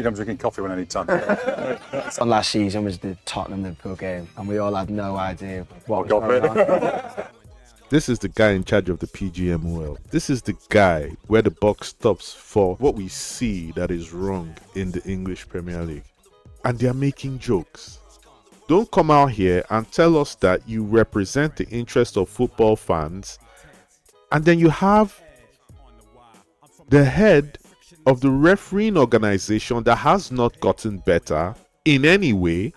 think I'm drinking coffee when I need time. On last season was the Tottenham-Liverpool game, and we all had no idea what was going on. This is the guy in charge of the PGMOL. This is the guy where the buck stops for what we see that is wrong in the English Premier League. And they're making jokes. Don't come out here and tell us that you represent the interest of football fans, and then you have the head of the refereeing organization that has not gotten better in any way,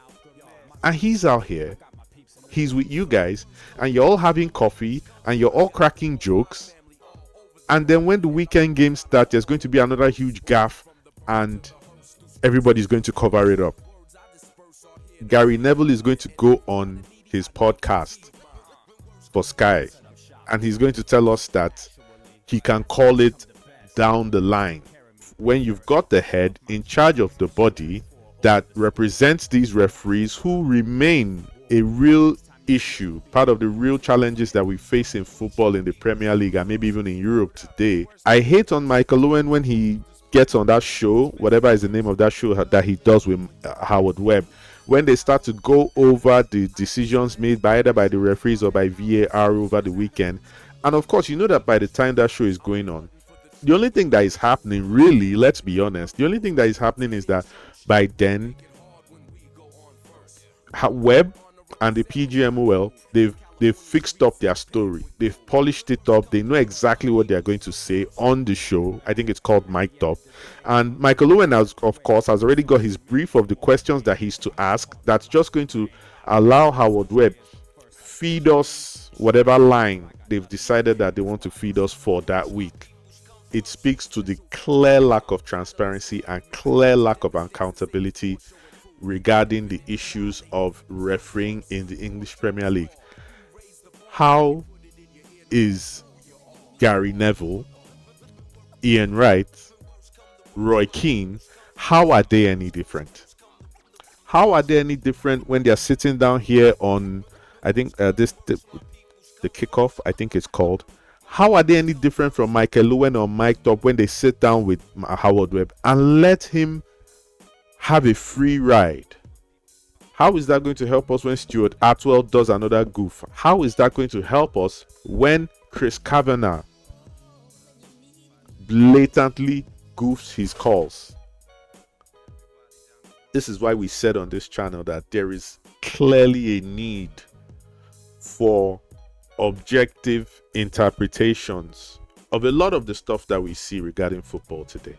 and he's out here, he's with you guys, and you're all having coffee and you're all cracking jokes, and then when the weekend games start, there's going to be another huge gaffe and everybody's going to cover it up. Gary Neville is going to go on his podcast for Sky, and he's going to tell us that he can call it down the line. When you've got the head in charge of the body that represents these referees who remain a real issue, part of the real challenges that we face in football in the Premier League and maybe even in Europe today. I hate on Michael Owen when he gets on that show, whatever is the name of that show that he does with Howard Webb, when they start to go over the decisions made by either by the referees or by VAR over the weekend. And of course, you know that by the time that show is going on, the only thing that is happening, really, let's be honest, the only thing that is happening is that by then, Webb and the PGMOL, they've fixed up their story. They've polished it up. They know exactly what they're going to say on the show. I think it's called Mic'd Up. And Michael Owen, has already got his brief of the questions that he's to ask. That's just going to allow Howard Webb feed us whatever line they've decided that they want to feed us for that week. It speaks to the clear lack of transparency and clear lack of accountability regarding the issues of refereeing in the English Premier League. How is Gary Neville, Ian Wright, Roy Keane, how are they any different? How are they any different when they're sitting down here on, I think the kickoff, I think it's called. How are they any different from Michael Owen or Mic'd Up when they sit down with Howard Webb and let him have a free ride? How is that going to help us when Stuart Atwell does another goof? How is that going to help us when Chris Kavanagh blatantly goofs his calls? This is why we said on this channel that there is clearly a need for objective interpretations of a lot of the stuff that we see regarding football today.